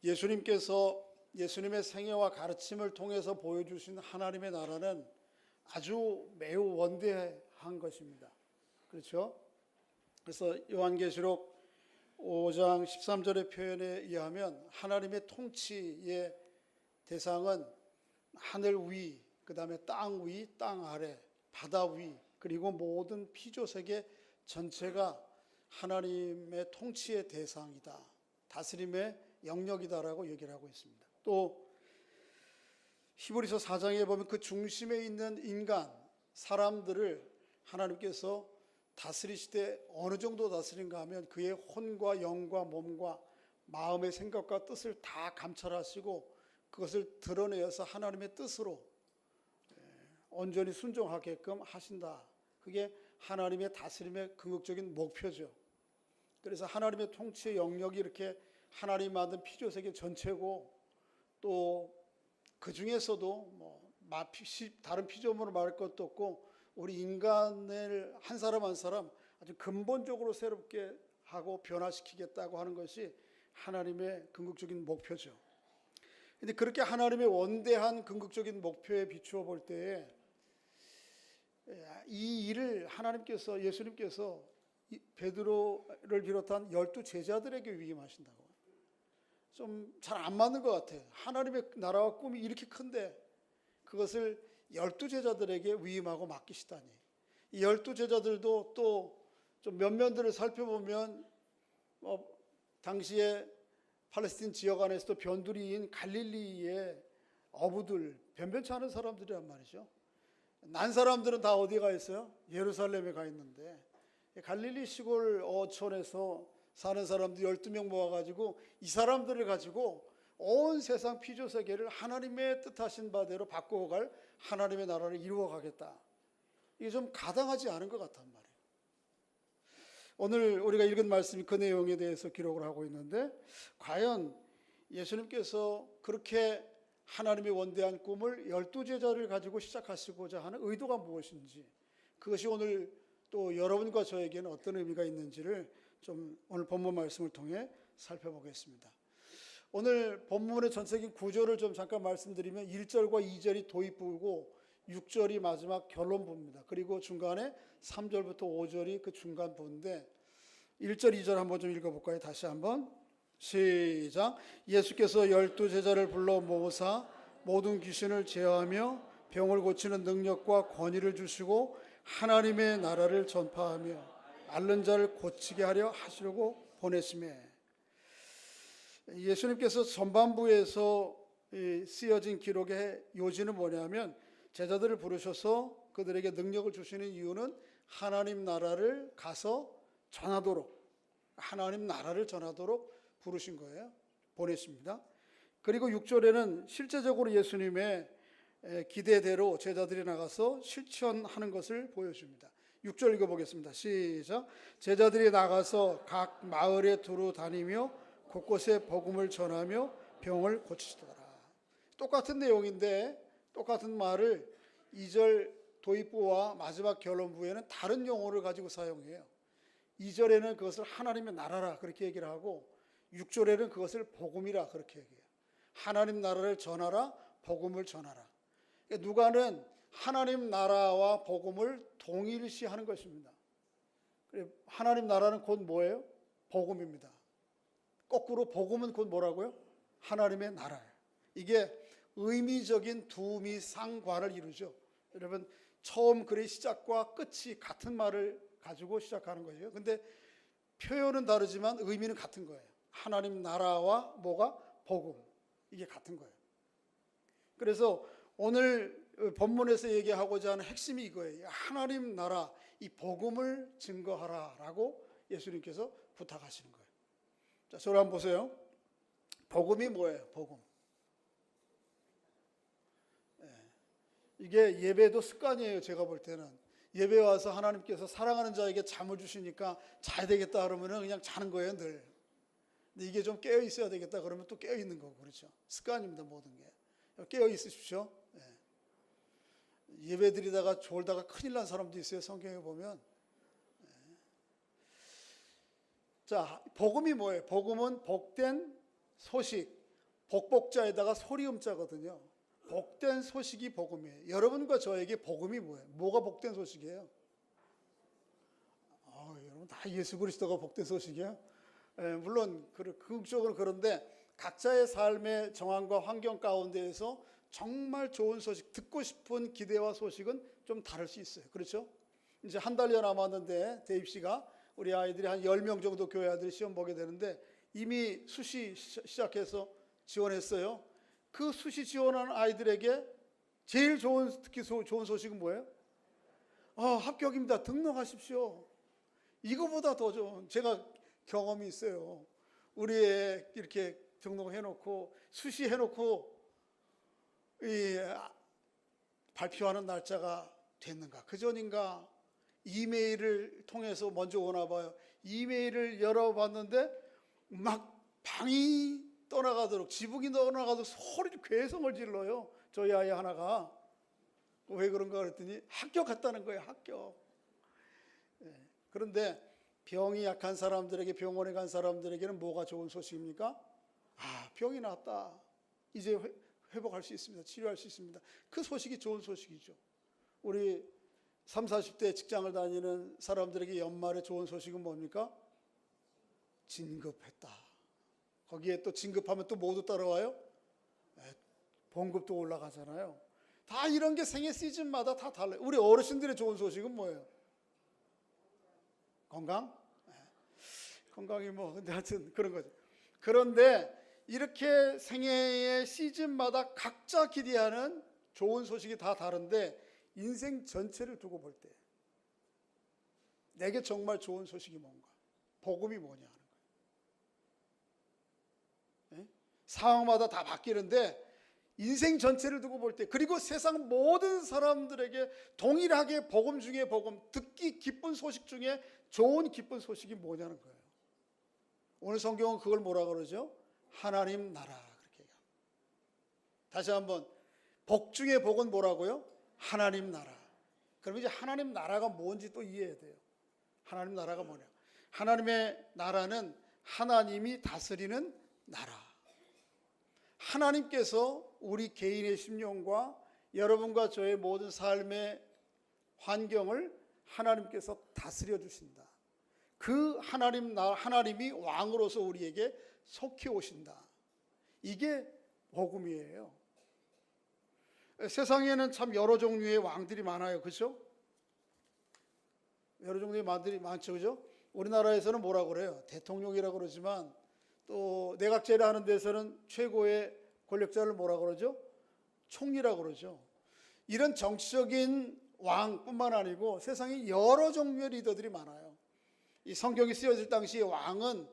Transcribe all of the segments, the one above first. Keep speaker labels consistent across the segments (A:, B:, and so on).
A: 예수님의 생애와 가르침을 통해서 보여주신 하나님의 나라는 아주 매우 원대한 것입니다. 그렇죠? 그래서 요한계시록 5장 13절의 표현에 의하면 하나님의 통치의 대상은 하늘 위, 그 다음에 땅 위, 땅 아래, 바다 위, 그리고 모든 피조세계 전체가 하나님의 통치의 대상이다, 다스림의 영역이다라고 얘기를 하고 있습니다. 또 히브리서 4장에 보면 그 중심에 있는 인간, 사람들을 하나님께서 다스리시되 어느 정도 다스린가 하면 그의 혼과 영과 몸과 마음의 생각과 뜻을 다 감찰하시고 그것을 드러내어서 하나님의 뜻으로 온전히 순종하게끔 하신다. 그게 하나님의 다스림의 궁극적인 목표죠. 그래서 하나님의 통치의 영역이 이렇게 하나님 만든 피조세계 전체고, 또 그 중에서도 다른 피조물을 말할 것도 없고 우리 인간을 한 사람 한 사람 아주 근본적으로 새롭게 하고 변화시키겠다고 하는 것이 하나님의 궁극적인 목표죠. 그런데 그렇게 하나님의 원대한 궁극적인 목표에 비추어 볼 때에 이 일을 하나님께서, 예수님께서 베드로를 비롯한 12 제자들에게 위임하신다고. 좀 잘 안 맞는 것 같아요. 하나님의 나라와 꿈이 이렇게 큰데 그것을 12 제자들에게 위임하고 맡기시다니. 이 12 제자들도 또 좀 면면들을 살펴보면 당시에 팔레스틴 지역 안에서도 변두리인 갈릴리의 어부들, 변변치 않은 사람들이란 말이죠. 난 사람들은 다 어디에 가 있어요? 예루살렘에 가 있는데 갈릴리 시골 어촌에서 사는 사람들 12명 모아가지고 이 사람들을 가지고 온 세상 피조세계를 하나님의 뜻하신 바대로 바꾸어갈 하나님의 나라를 이루어가겠다. 이게 좀 가당하지 않은 것 같단 말이에요. 오늘 우리가 읽은 말씀이 그 내용에 대해서 기록을 하고 있는데, 과연 예수님께서 그렇게 하나님의 원대한 꿈을 12 제자를 가지고 시작하시고자 하는 의도가 무엇인지, 그것이 오늘 또 여러분과 저에게는 어떤 의미가 있는지를 좀 오늘 본문 말씀을 통해 살펴보겠습니다. 오늘 본문의 전체적인 구조를 좀 잠깐 말씀드리면 1절과 2절이 도입부고 6절이 마지막 결론부입니다. 그리고 중간에 3절부터 5절이 그 중간 부인데, 1절, 2절 한번 좀 읽어볼까요? 다시 한번 시작. 예수께서 12 제자를 불러 모으사 모든 귀신을 제어하며 병을 고치는 능력과 권위를 주시고 하나님의 나라를 전파하며 앓는 자를 고치게 하려 하시려고 보내심에, 예수님께서 전반부에서 쓰여진 기록의 요지는 뭐냐면, 제자들을 부르셔서 그들에게 능력을 주시는 이유는 하나님 나라를 가서 전하도록, 하나님 나라를 전하도록 부르신 거예요. 보내십니다. 그리고 6절에는 실제적으로 예수님의 기대대로 제자들이 나가서 실천하는 것을 보여줍니다. 6절 읽어보겠습니다. 시작. 제자들이 나가서 각 마을에 두루 다니며 곳곳에 복음을 전하며 병을 고치시더라. 똑같은 내용인데 똑같은 말을 2절 도입부와 마지막 결론부에는 다른 용어를 가지고 사용해요. 2절에는 그것을 하나님의 나라라 그렇게 얘기를 하고 6절에는 그것을 복음이라 그렇게 얘기해요. 하나님 나라를 전하라, 복음을 전하라. 누가는 하나님 나라와 복음을 동일시하는 것입니다. 하나님 나라는 곧 뭐예요? 복음입니다. 거꾸로 복음은 곧 뭐라고요? 하나님의 나라예요. 이게 의미적인 두미상관을 이루죠. 여러분, 처음 글의 시작과 끝이 같은 말을 가지고 시작하는 거예요. 근데 표현은 다르지만 의미는 같은 거예요. 하나님 나라와 뭐가? 복음. 이게 같은 거예요. 그래서 오늘 본문에서 얘기하고자 하는 핵심이 이거예요. 하나님 나라, 이 복음을 증거하라라고 예수님께서 부탁하시는 거예요. 자, 저를 한번 보세요. 복음이 뭐예요? 복음. 이게 예배도 습관이에요. 제가 볼 때는 예배 와서 하나님께서 사랑하는 자에게 잠을 주시니까 자야 되겠다 그러면 그냥 자는 거예요, 늘. 근데 이게 좀 깨어 있어야 되겠다 그러면 또 깨어 있는 거고, 그렇죠? 습관입니다, 모든 게. 깨어 있으십시오. 예배 드리다가 졸다가 큰일 난 사람도 있어요, 성경에 보면. 자, 복음이 뭐예요? 복음은 복된 소식, 복복자에다가 소리음자거든요. 복된 소식이 복음이에요. 여러분과 저에게 복음이 뭐예요? 뭐가 복된 소식이에요? 여러분 다 예수 그리스도가 복된 소식이에요? 물론 극적으로 그런데 각자의 삶의 정황과 환경 가운데에서 정말 좋은 소식, 듣고 싶은 기대와 소식은 좀 다를 수 있어요. 그렇죠? 이제 한 달여 남았는데 대입시가 우리 아이들이 한 10명 정도 교회 아들이 시험 보게 되는데 이미 수시 시작해서 지원했어요. 그 수시 지원한 아이들에게 제일 특히 좋은 소식은 뭐예요? 합격입니다. 등록하십시오. 이거보다 더 좋은, 제가 경험이 있어요. 우리 애 이렇게 등록해놓고 수시해놓고 발표하는 날짜가 됐는가 그 전인가 이메일을 통해서 먼저 오나 봐요. 이메일을 열어봤는데 막 방이 떠나가도록, 지붕이 떠나가도록 소리를 괴성을 질러요. 저희 아이 하나가. 왜 그런가 그랬더니 합격했다는 거예요. 합격. 그런데 병이 약한 사람들에게, 병원에 간 사람들에게는 뭐가 좋은 소식입니까? 병이 낫다. 이제 회복할 수 있습니다. 치료할 수 있습니다. 그 소식이 좋은 소식이죠. 우리 30, 40대 직장을 다니는 사람들에게 연말에 좋은 소식은 뭡니까? 진급했다. 거기에 또 진급하면 또 모두 따라와요? 봉급도 올라가잖아요. 다 이런 게 생애 시즌마다 다 달라요. 우리 어르신들의 좋은 소식은 뭐예요? 건강? 건강이 근데 하여튼 그런 거죠. 그런데 이렇게 생애의 시즌마다 각자 기대하는 좋은 소식이 다 다른데 인생 전체를 두고 볼 때 내게 정말 좋은 소식이 뭔가, 복음이 뭐냐 하는 거예요. 상황마다 다 바뀌는데 인생 전체를 두고 볼 때, 그리고 세상 모든 사람들에게 동일하게 복음 중에 복음, 듣기 기쁜 소식 중에 좋은 기쁜 소식이 뭐냐는 거예요. 오늘 성경은 그걸 뭐라 그러죠? 하나님 나라, 그렇게 얘기합니다. 다시 한번, 복 중에 복은 뭐라고요? 하나님 나라. 그럼 이제 하나님 나라가 뭔지 또 이해해야 돼요. 하나님 나라가 뭐냐? 하나님의 나라는 하나님이 다스리는 나라. 하나님께서 우리 개인의 심령과 여러분과 저의 모든 삶의 환경을 하나님께서 다스려 주신다. 그 하나님이 왕으로서 우리에게 속해 오신다. 이게 복음이에요. 세상에는 참 여러 종류의 왕들이 많아요. 그렇죠? 여러 종류의 왕들이 많죠. 그렇죠? 우리나라에서는 뭐라고 그래요? 대통령이라고 그러지만 또 내각제를 하는 데서는 최고의 권력자를 뭐라고 그러죠? 총리라고 그러죠. 이런 정치적인 왕뿐만 아니고 세상에 여러 종류의 리더들이 많아요. 이 성경이 쓰여질 당시에 왕은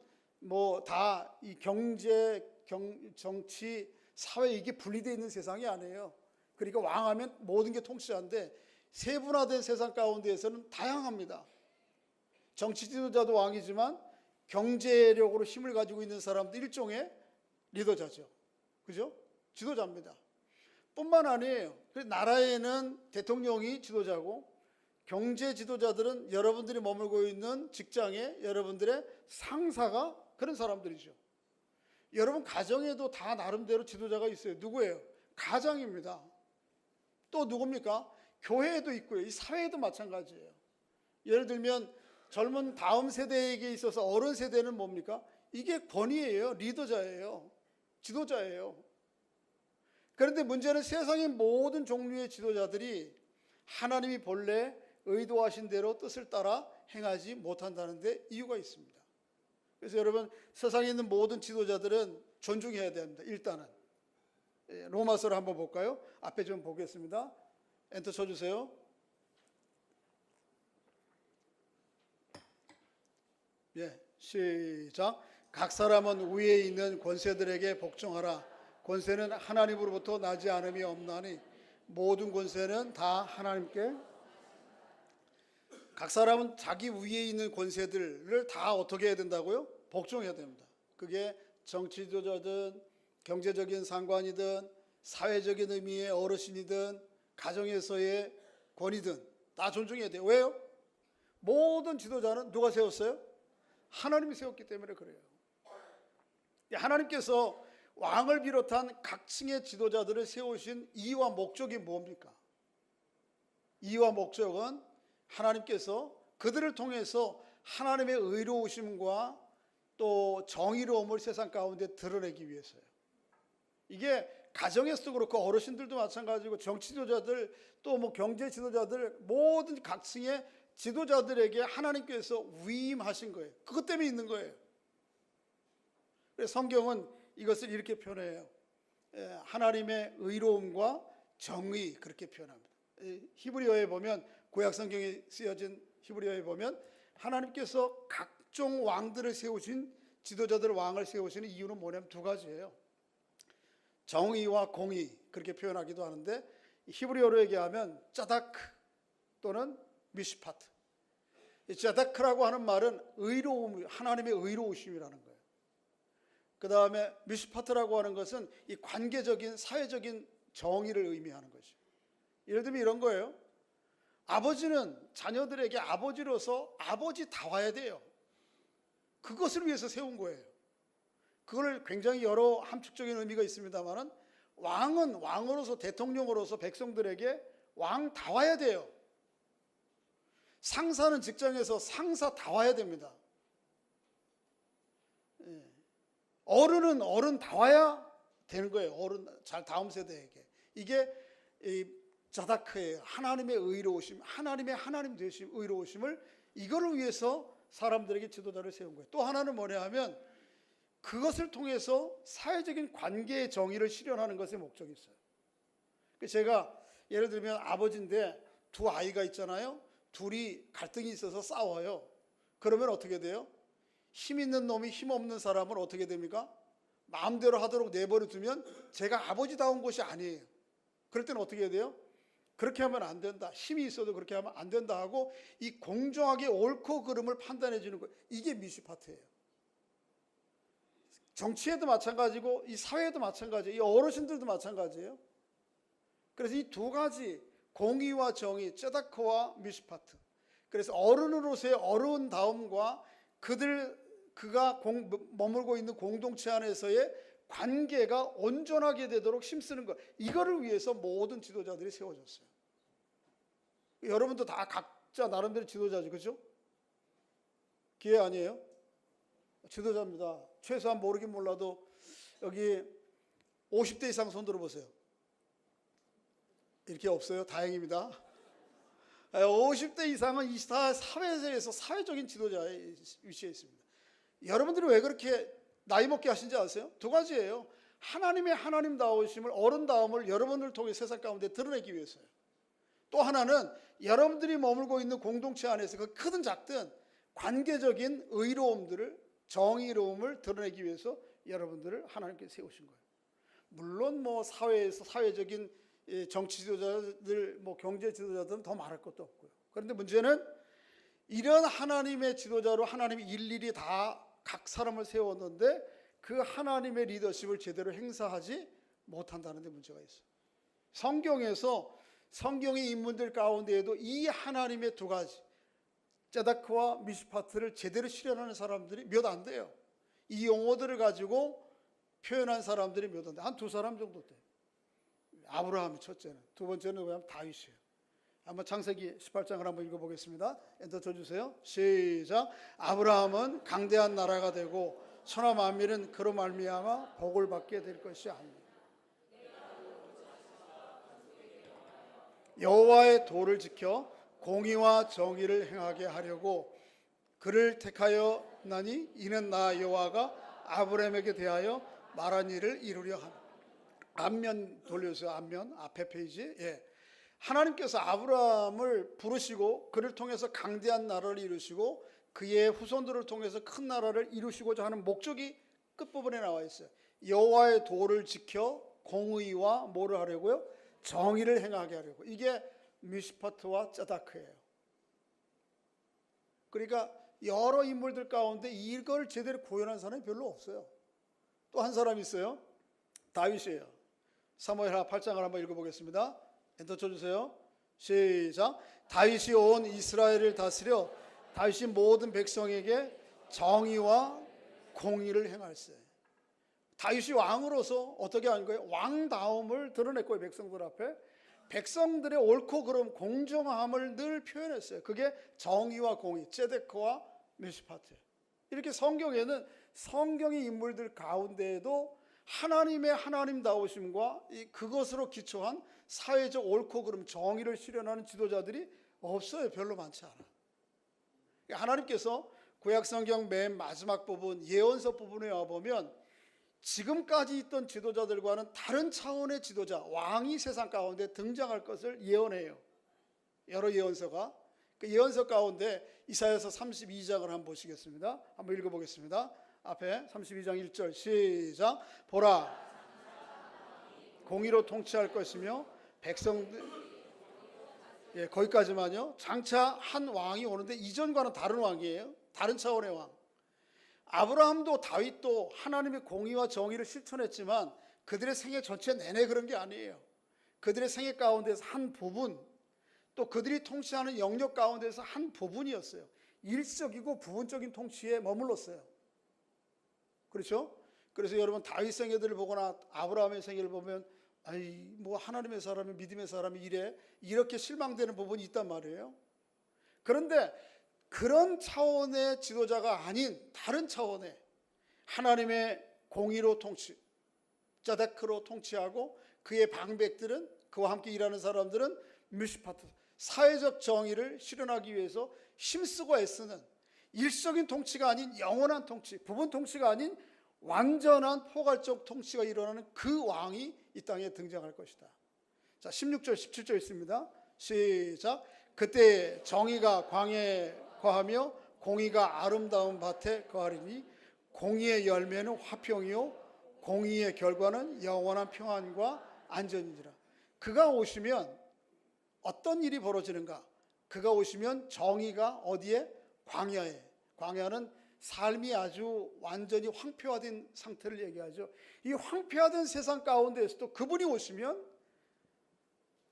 A: 다 이 경제, 정치, 사회 이게 분리되어 있는 세상이 아니에요. 그러니까 왕하면 모든 게 통치하는데 세분화된 세상 가운데에서는 다양합니다. 정치 지도자도 왕이지만 경제력으로 힘을 가지고 있는 사람도 일종의 리더자죠. 그죠? 지도자입니다. 뿐만 아니에요. 나라에는 대통령이 지도자고 경제 지도자들은 여러분들이 머물고 있는 직장에 여러분들의 상사가 그런 사람들이죠. 여러분 가정에도 다 나름대로 지도자가 있어요. 누구예요? 가장입니다. 또 누굽니까? 교회에도 있고요. 이 사회에도 마찬가지예요. 예를 들면 젊은 다음 세대에게 있어서 어른 세대는 뭡니까? 이게 권위예요. 리더자예요. 지도자예요. 그런데 문제는 세상의 모든 종류의 지도자들이 하나님이 본래 의도하신 대로 뜻을 따라 행하지 못한다는 데 이유가 있습니다. 그래서 여러분 세상에 있는 모든 지도자들은 존중해야 됩니다. 일단은 로마서를 한번 볼까요? 앞에 좀 보겠습니다. 엔터 쳐주세요. 시작. 각 사람은 위에 있는 권세들에게 복종하라. 권세는 하나님으로부터 나지 않음이 없나니 모든 권세는 다 하나님께. 각 사람은 자기 위에 있는 권세들을 다 어떻게 해야 된다고요? 복종해야 됩니다. 그게 정치 지도자든 경제적인 상관이든 사회적인 의미의 어르신이든 가정에서의 권위든 다 존중해야 돼요. 왜요? 모든 지도자는 누가 세웠어요? 하나님이 세웠기 때문에 그래요. 하나님께서 왕을 비롯한 각층의 지도자들을 세우신 이유와 목적이 뭡니까? 이유와 목적은 하나님께서 그들을 통해서 하나님의 의로우심과 또 정의로움을 세상 가운데 드러내기 위해서요. 이게 가정에서도 그렇고 어르신들도 마찬가지고 정치 지도자들 또 뭐 경제 지도자들 모든 각층의 지도자들에게 하나님께서 위임하신 거예요. 그것 때문에 있는 거예요. 그래서 성경은 이것을 이렇게 표현해요. 하나님의 의로움과 정의 그렇게 표현합니다. 히브리어에 보면 구약 성경에 쓰여진 히브리어에 보면 하나님께서 각종 왕들을 세우신 지도자들 왕을 세우시는 이유는 뭐냐면 두 가지예요. 정의와 공의 그렇게 표현하기도 하는데 히브리어로 얘기하면 짜다크 또는 미시파트. 짜다크라고 하는 말은 의로움, 하나님의 의로우심이라는 거예요. 그 다음에 미시파트라고 하는 것은 이 관계적인 사회적인 정의를 의미하는 것이죠. 예를 들면 이런 거예요. 아버지는 자녀들에게 아버지로서 아버지다워야 돼요. 그것을 위해서 세운 거예요. 그걸 굉장히 여러 함축적인 의미가 있습니다만은 왕은 왕으로서 대통령으로서 백성들에게 왕다워야 돼요. 상사는 직장에서 상사다워야 됩니다. 어른은 어른다워야 되는 거예요. 어른 잘 다음 세대에게. 이게 자다크예요. 하나님의 의로우심, 하나님의 하나님 되심, 의로우심을 이거를 위해서 사람들에게 지도자를 세운 거예요. 또 하나는 뭐냐 하면 그것을 통해서 사회적인 관계의 정의를 실현하는 것에 목적이 있어요. 제가 예를 들면 아버지인데 두 아이가 있잖아요. 둘이 갈등이 있어서 싸워요. 그러면 어떻게 돼요? 힘 있는 놈이 힘 없는 사람은 어떻게 됩니까? 마음대로 하도록 내버려 두면 제가 아버지다운 것이 아니에요. 그럴 때는 어떻게 해야 돼요? 그렇게 하면 안 된다. 힘이 있어도 그렇게 하면 안 된다 하고 이 공정하게 옳고 그름을 판단해 주는 거, 이게 미시파트예요. 정치에도 마찬가지고 이 사회에도 마찬가지예요. 이 어르신들도 마찬가지예요. 그래서 이 두 가지 공의와 정의, 쩌다크와 미시파트. 그래서 어른으로서의 어른다움과 그가 머물고 있는 공동체 안에서의 관계가 온전하게 되도록 힘쓰는 것, 이거를 위해서 모든 지도자들이 세워졌어요. 여러분도 다 각자 나름대로 지도자죠, 그렇죠? 기회 아니에요? 지도자입니다. 최소한 모르긴 몰라도 여기 50대 이상 손 들어보세요. 이렇게 없어요? 다행입니다. 50대 이상은 이 사회에서 사회적인 지도자의 위치에 있습니다. 여러분들이 왜 그렇게 나이 먹게 하신지 아세요? 두 가지예요. 하나님의 하나님다우심을, 어른다움을 여러분을 통해 세상 가운데 드러내기 위해서요. 또 하나는 여러분들이 머물고 있는 공동체 안에서 그 크든 작든 관계적인 의로움들을, 정의로움을 드러내기 위해서 여러분들을 하나님께 세우신 거예요. 물론 뭐 사회에서 사회적인 정치 지도자들, 뭐 경제 지도자들은 더 말할 것도 없고요. 그런데 문제는 이런 하나님의 지도자로 하나님이 일일이 다 각 사람을 세웠는데 그 하나님의 리더십을 제대로 행사하지 못한다는 데 문제가 있어요. 성경의 인물들 가운데에도 이 하나님의 두 가지, 쩌다크와 미시파트를 제대로 실현하는 사람들이 몇 안 돼요. 이 용어들을 가지고 표현한 사람들이 몇 안 돼요. 한 두 사람 정도 돼요. 아브라함이 첫째는, 두 번째는 뭐냐면 다윗이에요. 한번 창세기 18장을 한번 읽어보겠습니다. 엔터 쳐주세요. 시작. 아브라함은 강대한 나라가 되고 천하 만민은 그로 말미암아 복을 받게 될 것이 아니라 여호와의 도를 지켜 공의와 정의를 행하게 하려고 그를 택하였나니 이는 나 여호와가 아브라함에게 대하여 말한 일을 이루려 함. 앞면 돌려주세요. 앞면 앞에 페이지. 예. 하나님께서 아브라함을 부르시고 그를 통해서 강대한 나라를 이루시고 그의 후손들을 통해서 큰 나라를 이루시고자 하는 목적이 끝부분에 나와 있어요. 여호와의 도를 지켜 공의와 뭐를 하려고요? 정의를 행하게 하려고. 이게 미시파트와 쩌다크예요. 그러니까 여러 인물들 가운데 이걸 제대로 구현한 사람이 별로 없어요. 또 한 사람이 있어요. 다윗이에요. 사무엘하 8장을 한번 읽어보겠습니다. 엔터 쳐주세요. 시작. 다윗이 온 이스라엘을 다스려 다윗이 모든 백성에게 정의와 공의를 행할세. 다윗이 왕으로서 어떻게 한 거예요? 왕다움을 드러냈고요. 백성들 앞에 백성들의 옳고 그름 공정함을 늘 표현했어요. 그게 정의와 공의, ጼ데크와 미시파트. 이렇게 성경에는 성경의 인물들 가운데에도 하나님의 하나님다우심과 그것으로 기초한 사회적 옳고 그름 정의를 실현하는 지도자들이 없어요. 별로 많지 않아. 하나님께서 구약성경 맨 마지막 부분 예언서 부분에 와보면 지금까지 있던 지도자들과는 다른 차원의 지도자, 왕이 세상 가운데 등장할 것을 예언해요. 여러 예언서가. 그 예언서 가운데 이사야서 32장을 한번 보시겠습니다. 한번 읽어보겠습니다. 앞에 32장 1절 시작. 보라, 공의로 통치할 것이며 백성들, 거기까지만요. 장차 한 왕이 오는데 이전과는 다른 왕이에요. 다른 차원의 왕. 아브라함도 다윗도 하나님의 공의와 정의를 실천했지만 그들의 생애 전체 내내 그런 게 아니에요. 그들의 생애 가운데서 한 부분, 또 그들이 통치하는 영역 가운데서 한 부분이었어요. 일적이고 부분적인 통치에 머물렀어요. 그렇죠? 그래서 여러분 다윗 생애들을 보거나 아브라함의 생애를 보면 뭐 하나님의 사람이, 믿음의 사람이 이렇게 실망되는 부분이 있단 말이에요. 그런데 그런 차원의 지도자가 아닌 다른 차원의 하나님의 공의로 통치, 쩌데크로 통치하고 그의 방백들은, 그와 함께 일하는 사람들은 미시파트, 사회적 정의를 실현하기 위해서 힘쓰고 애쓰는 일적인 통치가 아닌 영원한 통치, 부분 통치가 아닌 완전한 포괄적 통치가 일어나는 그 왕이 이 땅에 등장할 것이다. 자, 16절 17절 있습니다. 시작. 그때 정의가 광야에 거하며 공의가 아름다운 밭에 거하리니 공의의 열매는 화평이요 공의의 결과는 영원한 평안과 안전이니라. 그가 오시면 어떤 일이 벌어지는가? 그가 오시면 정의가 어디에? 광야에. 광야는 삶이 아주 완전히 황폐화된 상태를 얘기하죠. 이 황폐화된 세상 가운데에서도 그분이 오시면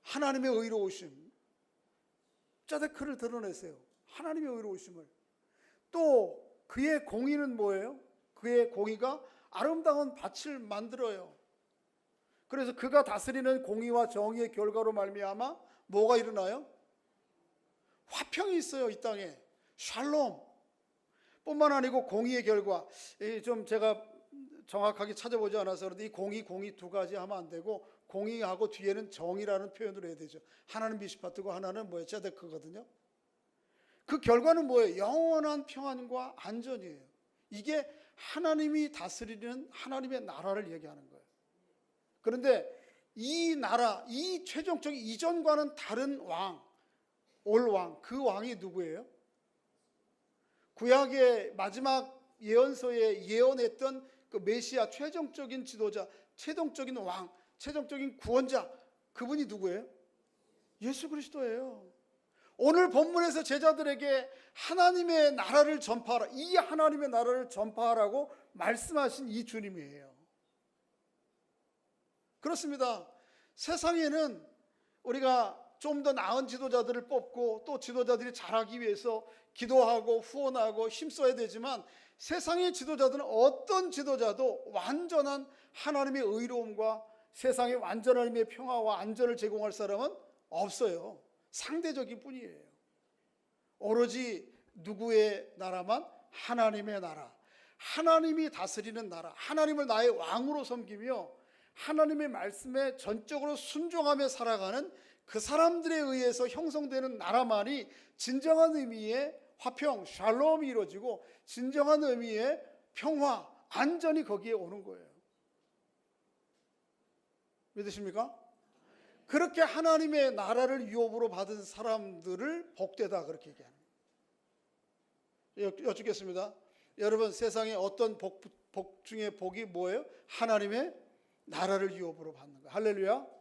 A: 하나님의 의로우심, 쩌데크를 드러내세요. 하나님의 의로우심을. 또 그의 공의는 뭐예요? 그의 공의가 아름다운 밭을 만들어요. 그래서 그가 다스리는 공의와 정의의 결과로 말미암아 뭐가 일어나요? 화평이 있어요. 이 땅에 샬롬 뿐만 아니고 공의의 결과, 좀 제가 정확하게 찾아보지 않아서 그런데 이 공의 두 가지 하면 안 되고 공의하고 뒤에는 정의라는 표현으로 해야 되죠. 하나는 미시파트고 하나는 뭐예요? 쩌데크거든요. 그 결과는 뭐예요? 영원한 평안과 안전이에요. 이게 하나님이 다스리는 하나님의 나라를 얘기하는 거예요. 그런데 이 나라, 이 최종적인 이전과는 다른 왕, 올 왕, 그 왕이 누구예요? 구약의 마지막 예언서에 예언했던 그 메시아, 최종적인 지도자, 최종적인 왕, 최종적인 구원자, 그분이 누구예요? 예수 그리스도예요. 오늘 본문에서 제자들에게 하나님의 나라를 전파하라, 이 하나님의 나라를 전파하라고 말씀하신 이 주님이에요. 그렇습니다. 세상에는 우리가 좀 더 나은 지도자들을 뽑고 또 지도자들이 잘하기 위해서 기도하고 후원하고 힘써야 되지만 세상의 지도자들은 어떤 지도자도 완전한 하나님의 의로움과 세상에 완전한 하나님의 평화와 안전을 제공할 사람은 없어요. 상대적인 뿐이에요. 오로지 누구의 나라만? 하나님의 나라, 하나님이 다스리는 나라, 하나님을 나의 왕으로 섬기며 하나님의 말씀에 전적으로 순종하며 살아가는 그 사람들에 의해서 형성되는 나라만이 진정한 의미의 화평, 샬롬이 이루어지고 진정한 의미의 평화, 안전이 거기에 오는 거예요. 믿으십니까? 그렇게 하나님의 나라를 유업으로 받은 사람들을 복되다, 그렇게 얘기하는 거예요. 여쭙겠습니다. 여러분, 세상에 어떤 복 중에 복이 뭐예요? 하나님의 나라를 유업으로 받는 거예요. 할렐루야.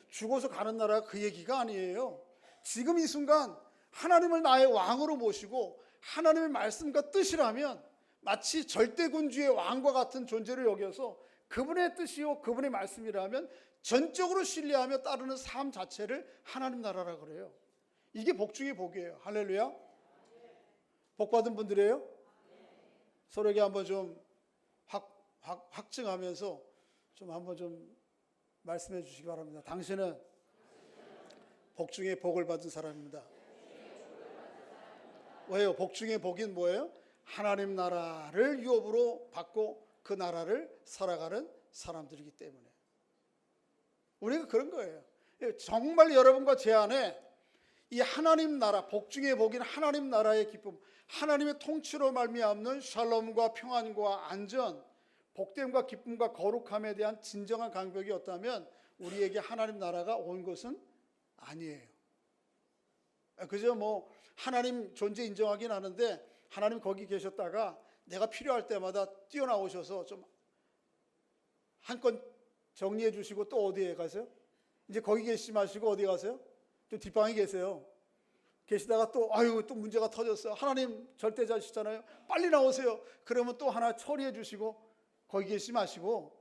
A: 죽어서 가는 나라가 그 얘기가 아니에요. 지금 이 순간 하나님을 나의 왕으로 모시고 하나님의 말씀과 뜻이라면 마치 절대군주의 왕과 같은 존재를 여겨서 그분의 뜻이요 그분의 말씀이라면 전적으로 신뢰하며 따르는 삶 자체를 하나님 나라라 그래요. 이게 복 중의 복이에요. 할렐루야. 복 받은 분들이에요. 서로에게 한번 좀 확증하면서 좀 한번 좀 말씀해 주시기 바랍니다. 당신은 복 중에 복을 받은 사람입니다. 왜요? 복 중에 복인 뭐예요? 하나님 나라를 유업으로 받고 그 나라를 살아가는 사람들이기 때문에. 우리가 그런 거예요. 정말 여러분과 제 안에 이 하나님 나라, 복 중에 복인 하나님 나라의 기쁨, 하나님의 통치로 말미암는 샬롬과 평안과 안전, 복됨과 기쁨과 거룩함에 대한 진정한 강벽이 없다면 우리에게 하나님 나라가 온 것은 아니에요. 그저 뭐 하나님 존재 인정하긴 하는데 하나님 거기 계셨다가 내가 필요할 때마다 뛰어나오셔서 좀 한 건 정리해 주시고 또 어디에 가세요? 이제 거기 계시지 마시고 어디 가세요? 또 뒷방에 계세요. 계시다가 또 또 문제가 터졌어요. 하나님 절대자시잖아요. 빨리 나오세요. 그러면 또 하나 처리해 주시고 거기 계시지 마시고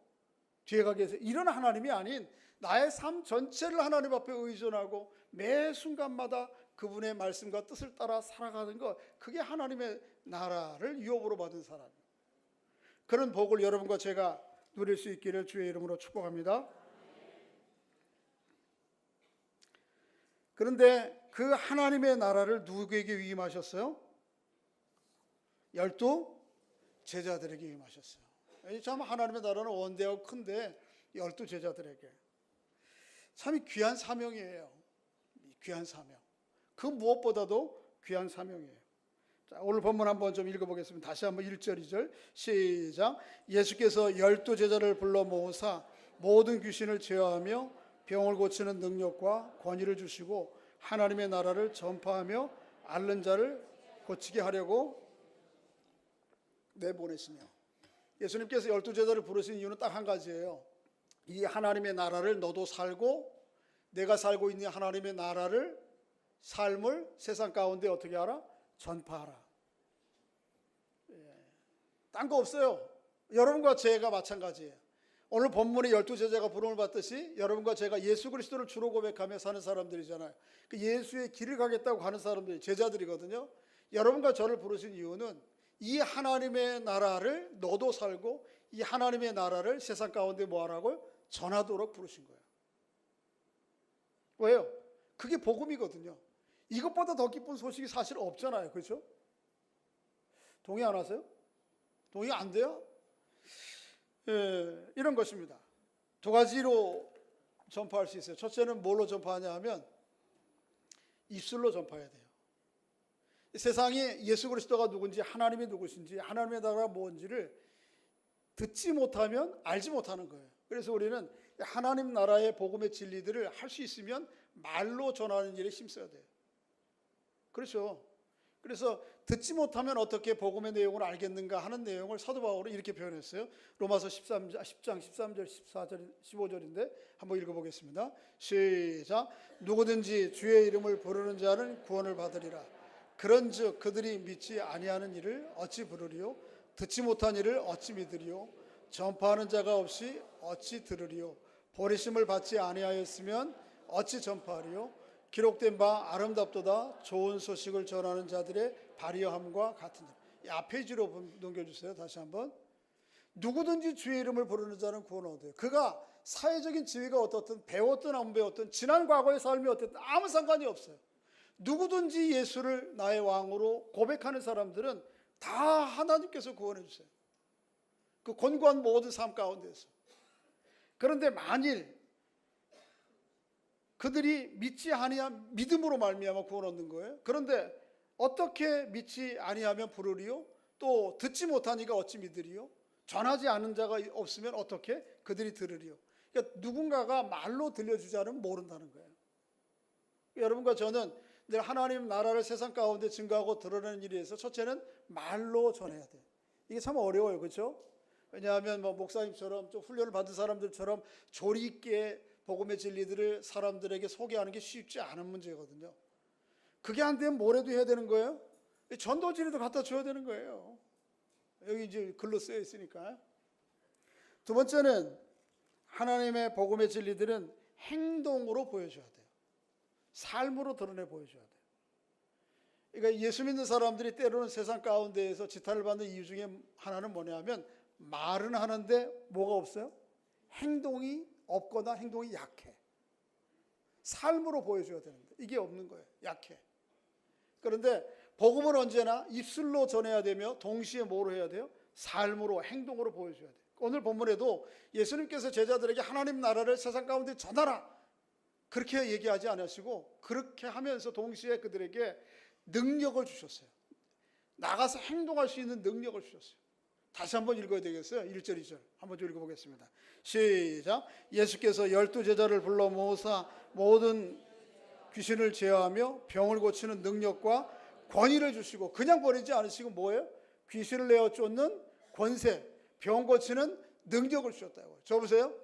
A: 뒤에 가 계세요. 이런 하나님이 아닌 나의 삶 전체를 하나님 앞에 의존하고 매 순간마다 그분의 말씀과 뜻을 따라 살아가는 것, 그게 하나님의 나라를 유업으로 받은 사람. 그런 복을 여러분과 제가 누릴 수 있기를 주의 이름으로 축복합니다. 그런데 그 하나님의 나라를 누구에게 위임하셨어요? 12 제자들에게 위임하셨어요. 참 하나님의 나라는 원대하고 큰데 12 제자들에게 참 귀한 사명이에요. 귀한 사명. 그 무엇보다도 귀한 사명이에요. 자, 오늘 본문 한번 좀 읽어보겠습니다. 다시 한번 1절 2절 시작. 예수께서 12 제자를 불러 모으사 모든 귀신을 제어하며 병을 고치는 능력과 권위를 주시고 하나님의 나라를 전파하며 앓는 자를 고치게 하려고 내보내시며. 예수님께서 12 제자를 부르신 이유는 딱 한 가지예요. 이 하나님의 나라를 너도 살고 내가 살고 있는 하나님의 나라를 삶을 세상 가운데 어떻게 하라? 전파하라. 딴 거 없어요. 여러분과 제가 마찬가지예요. 오늘 본문의 12 제자가 부름을 받듯이 여러분과 제가 예수 그리스도를 주로 고백하며 사는 사람들이잖아요. 그 예수의 길을 가겠다고 하는 사람들이 제자들이거든요. 여러분과 저를 부르신 이유는 이 하나님의 나라를 너도 살고 이 하나님의 나라를 세상 가운데 뭐하라고요? 전하도록 부르신 거예요. 왜요? 그게 복음이거든요. 이것보다 더 기쁜 소식이 사실 없잖아요. 그렇죠? 동의 안 하세요? 동의 안 돼요? 이런 것입니다. 두 가지로 전파할 수 있어요. 첫째는 뭘로 전파하냐 하면 입술로 전파해야 돼요. 세상에 예수 그리스도가 누군지, 하나님이 누구신지, 하나님의 나라가 뭔지를 듣지 못하면 알지 못하는 거예요. 그래서 우리는 하나님 나라의 복음의 진리들을 할 수 있으면 말로 전하는 일에 힘써야 돼요. 그렇죠. 그래서 듣지 못하면 어떻게 복음의 내용을 알겠는가 하는 내용을 사도 바울은 이렇게 표현했어요. 로마서 10장 13절 14절 15절인데 한번 읽어보겠습니다. 시작. 누구든지 주의 이름을 부르는 자는 구원을 받으리라. 그런즉 그들이 믿지 아니하는 일을 어찌 부르리요? 듣지 못한 일을 어찌 믿으리요? 전파하는 자가 없이 어찌 들으리요? 버리심을 받지 아니하였으면 어찌 전파하리요? 기록된 바 아름답도다 좋은 소식을 전하는 자들의 발휘함과 같은 일. 앞페이지로 넘겨주세요. 다시 한번. 누구든지 주의 이름을 부르는 자는 구원을 얻어요. 그가 사회적인 지위가 어떻든 배웠든 안 배웠든 지난 과거의 삶이 어떻든 아무 상관이 없어요. 누구든지 예수를 나의 왕으로 고백하는 사람들은 다 하나님께서 구원해 주세요. 그 곤고한 모든 삶 가운데서. 그런데 만일 그들이 믿지 아니하면 믿음으로 말미암아 구원 얻는 거예요. 그런데 어떻게 믿지 아니하면 부르리요? 또 듣지 못하니까 어찌 믿으리요? 전하지 않은 자가 없으면 어떻게 그들이 들으리요? 그러니까 누군가가 말로 들려주자는 모른다는 거예요. 여러분과 저는 늘 하나님 나라를 세상 가운데 증거하고 드러내는 일에 있어서 첫째는 말로 전해야 돼요. 이게 참 어려워요. 그렇죠? 왜냐하면 뭐 목사님처럼 좀 훈련을 받은 사람들처럼 조리 있게 복음의 진리들을 사람들에게 소개하는 게 쉽지 않은 문제거든요. 그게 안 되면 뭐라도 해야 되는 거예요? 전도지리도 갖다 줘야 되는 거예요. 여기 이제 글로 쓰여 있으니까. 두 번째는 하나님의 복음의 진리들은 행동으로 보여줘야 돼요. 삶으로 드러내 보여줘야 돼요. 그러니까 예수 믿는 사람들이 때로는 세상 가운데에서 지탄을 받는 이유 중에 하나는 뭐냐면 말은 하는데 뭐가 없어요? 행동이 없거나 행동이 약해. 삶으로 보여줘야 되는데 이게 없는 거예요. 약해. 그런데 복음은 언제나 입술로 전해야 되며 동시에 뭐로 해야 돼요? 삶으로, 행동으로 보여줘야 돼요. 오늘 본문에도 예수님께서 제자들에게 하나님 나라를 세상 가운데 전하라 그렇게 얘기하지 않으시고 그렇게 하면서 동시에 그들에게 능력을 주셨어요. 나가서 행동할 수 있는 능력을 주셨어요. 다시 한번 읽어야 되겠어요. 1절 2절 한번 좀 읽어보겠습니다. 시작. 예수께서 12제자를 불러 모으사 모든 귀신을 제어하며 병을 고치는 능력과 권위를 주시고, 그냥 버리지 않으시고 뭐예요? 귀신을 내어 쫓는 권세, 병 고치는 능력을 주셨다고요. 저 보세요.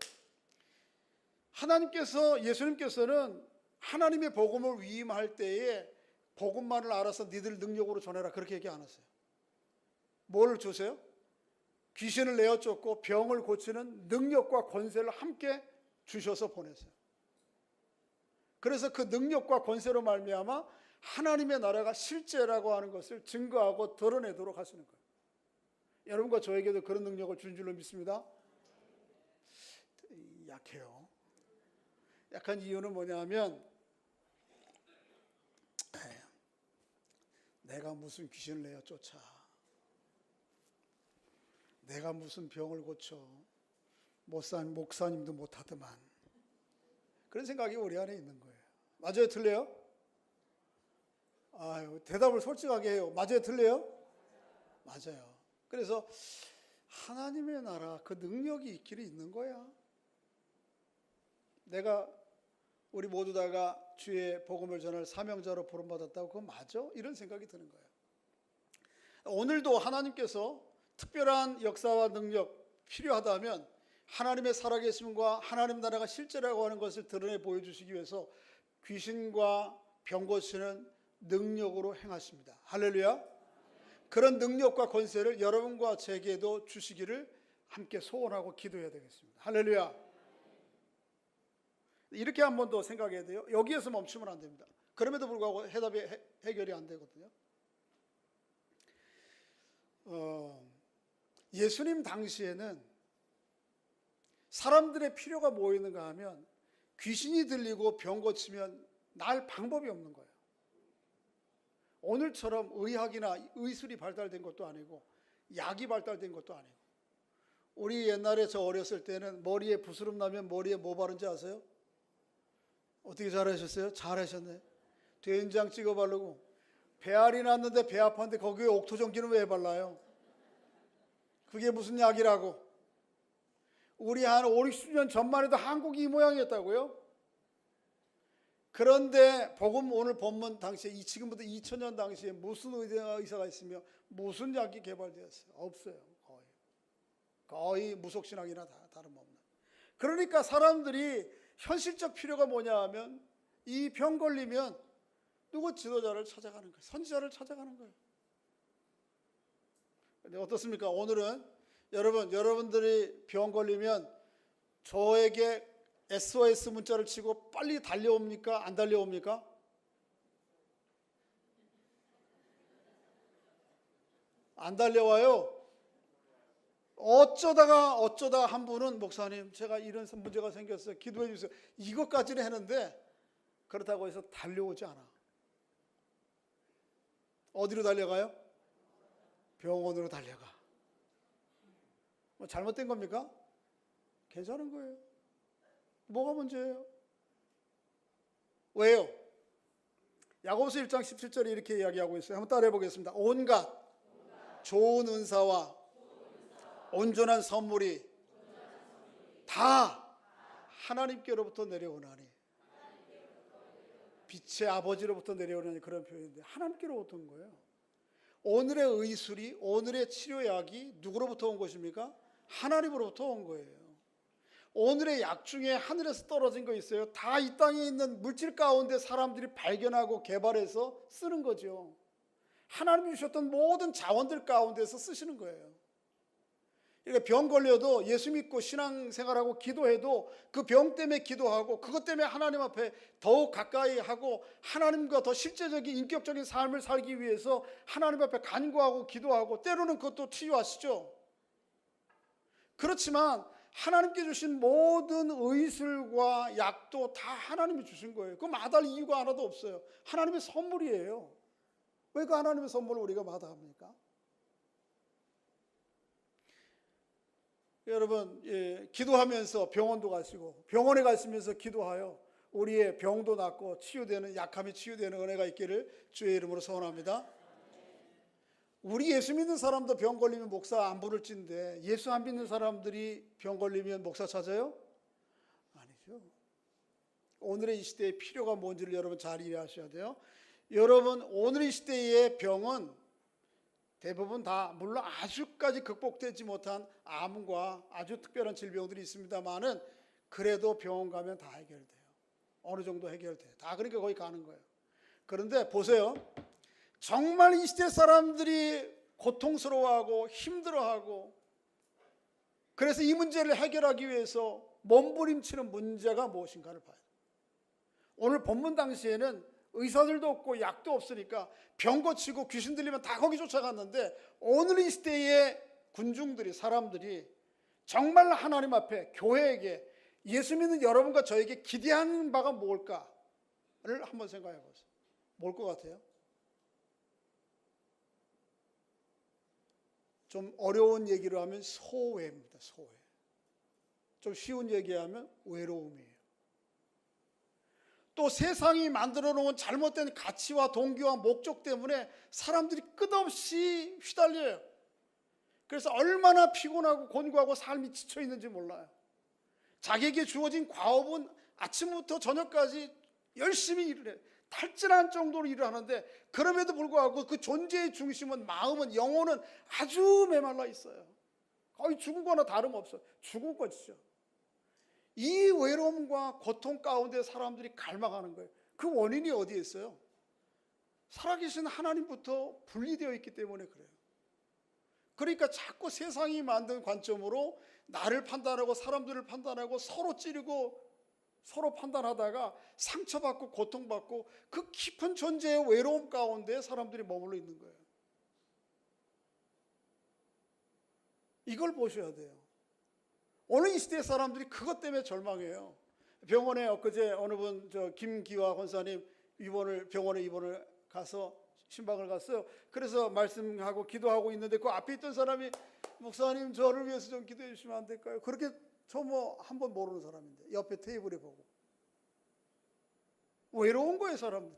A: 예수님께서는 하나님의 복음을 위임할 때에 복음만을 알아서 니들 능력으로 전해라 그렇게 얘기 안 하세요. 뭘 주세요? 귀신을 내어 쫓고 병을 고치는 능력과 권세를 함께 주셔서 보내세요. 그래서 그 능력과 권세로 말미암아 하나님의 나라가 실제라고 하는 것을 증거하고 드러내도록 하시는 거예요. 여러분과 저에게도 그런 능력을 준 줄로 믿습니다. 약해요. 약한 이유는 뭐냐면 내가 무슨 귀신을 내어 쫓아, 내가 무슨 병을 고쳐, 목사님도 못하더만, 그런 생각이 우리 안에 있는 거예요. 맞아요? 틀려요? 대답을 솔직하게 해요. 맞아요? 틀려요? 맞아요. 그래서 하나님의 나라 그 능력이 있기를 있는 거야. 우리 모두 다가 주의 복음을 전할 사명자로 부름받았다고 그거 맞아? 이런 생각이 드는 거예요. 오늘도 하나님께서 특별한 역사와 능력 필요하다면 하나님의 살아계심과 하나님 나라가 실제라고 하는 것을 드러내 보여주시기 위해서 귀신과 병 고치는 능력으로 행하십니다. 할렐루야. 그런 능력과 권세를 여러분과 제게도 주시기를 함께 소원하고 기도해야 되겠습니다. 할렐루야. 이렇게 한 번 더 생각해야 돼요. 여기에서 멈추면 안 됩니다. 그럼에도 불구하고 해결이 안 되거든요. 예수님 당시에는 사람들의 필요가 뭐 있는가 하면 귀신이 들리고 병 고치면 날 방법이 없는 거예요. 오늘처럼 의학이나 의술이 발달된 것도 아니고 약이 발달된 것도 아니고, 우리 옛날에 저 어렸을 때는 머리에 부스럼 나면 머리에 뭐 바른지 아세요? 어떻게 잘하셨어요? 잘하셨네. 된장 찍어 바르고, 배앓이 났는데 배 아팠는데 거기에 옥토정기는 왜 발라요? 그게 무슨 약이라고? 우리 한 5, 60년 전만 해도 한국이 이 모양이었다고요? 그런데 복음 오늘 본문 당시에 지금부터 2000년 당시에 무슨 의사가 있으며 무슨 약이 개발되었어요? 없어요. 거의 무속신앙이나 다름없는. 그러니까 사람들이 현실적 필요가 뭐냐 하면 이 병 걸리면 누구 지도자를 찾아가는 거예요. 선지자를 찾아가는 거예요. 근데 어떻습니까? 오늘은 여러분들이 병 걸리면 저에게 SOS 문자를 치고 빨리 달려옵니까? 안 달려옵니까? 안 달려와요. 어쩌다 한 분은 목사님 제가 이런 문제가 생겼어요. 기도해 주세요. 이것까지는 했는데 그렇다고 해서 달려오지 않아. 어디로 달려가요? 병원으로 달려가. 뭐 잘못된 겁니까? 괜찮은 거예요. 뭐가 문제예요? 왜요? 야고보서 1장 17절에 이렇게 이야기하고 있어요. 한번 따라해 보겠습니다. 온갖 좋은 은사와 온전한 선물이 다 하나님께로부터 내려오나니, 빛의 아버지로부터 내려오는 그런 표현인데 하나님께로부터 온 거예요. 오늘의 의술이, 오늘의 치료약이 누구로부터 온 것입니까? 하나님으로부터 온 거예요. 오늘의 약 중에 하늘에서 떨어진 거 있어요. 다 이 땅에 있는 물질 가운데 사람들이 발견하고 개발해서 쓰는 거죠. 하나님이 주셨던 모든 자원들 가운데서 쓰시는 거예요. 그러니까 병 걸려도 예수 믿고 신앙생활하고 기도해도 그 병 때문에 기도하고 그것 때문에 하나님 앞에 더욱 가까이 하고 하나님과 더 실제적인 인격적인 삶을 살기 위해서 하나님 앞에 간구하고 기도하고 때로는 그것도 치유하시죠. 그렇지만 하나님께 주신 모든 의술과 약도 다 하나님이 주신 거예요. 그거 마다할 이유가 하나도 없어요. 하나님의 선물이에요. 왜 그 하나님의 선물을 우리가 마다합니까? 여러분, 기도하면서 병원도 가시고 병원에 가시면서 기도하여 우리의 병도 낫고 치유되는, 약함이 치유되는 은혜가 있기를 주의 이름으로 소원합니다. 우리 예수 믿는 사람도 병 걸리면 목사 안 부를진데 예수 안 믿는 사람들이 병 걸리면 목사 찾아요? 아니죠. 오늘의 이 시대의 필요가 뭔지를 여러분 잘 이해하셔야 돼요. 여러분, 오늘 이 시대의 병은 대부분 다 물론 아주까지 극복되지 못한 암과 아주 특별한 질병들이 있습니다만은 그래도 병원 가면 다 해결돼요. 어느 정도 해결돼요. 다 그러니까 거기 가는 거예요. 그런데 보세요. 정말 이 시대 사람들이 고통스러워하고 힘들어하고 그래서 이 문제를 해결하기 위해서 몸부림치는 문제가 무엇인가를 봐요. 오늘 본문 당시에는 의사들도 없고 약도 없으니까 병 고치고 귀신 들리면 다 거기 쫓아갔는데 오늘 이 시대의 군중들이, 사람들이 정말 하나님 앞에, 교회에게, 예수 믿는 여러분과 저에게 기대하는 바가 뭘까를 한번 생각해 보세요. 뭘 것 같아요? 좀 어려운 얘기로 하면 소외입니다. 소외. 좀 쉬운 얘기하면 외로움이에요. 또 세상이 만들어 놓은 잘못된 가치와 동기와 목적 때문에 사람들이 끝없이 휘달려요. 그래서 얼마나 피곤하고 곤고하고 삶이 지쳐 있는지 몰라요. 자기에게 주어진 과업은 아침부터 저녁까지 열심히 일을 해요. 탈진할 정도로 일을 하는데 그럼에도 불구하고 그 존재의 중심은, 마음은, 영혼은 아주 메말라 있어요. 거의 죽은 거나 다름없어요. 죽은 것이죠. 이 외로움과 고통 가운데 사람들이 갈망하는 거예요. 그 원인이 어디에 있어요? 살아계신 하나님부터 분리되어 있기 때문에 그래요. 그러니까 자꾸 세상이 만든 관점으로 나를 판단하고 사람들을 판단하고 서로 찌르고 서로 판단하다가 상처받고 고통받고 그 깊은 존재의 외로움 가운데 사람들이 머물러 있는 거예요. 이걸 보셔야 돼요. 오늘 이 시대의 사람들이 그것 때문에 절망해요. 병원에 엊그제 어느 분, 김기화 권사님 병원에 입원을 가서 신방을 갔어요. 그래서 말씀하고 기도하고 있는데 그 앞에 있던 사람이 목사님 저를 위해서 좀 기도해 주시면 안 될까요? 그렇게 저 한 번 모르는 사람인데 옆에 테이블에 보고 외로운 거예요. 사람들.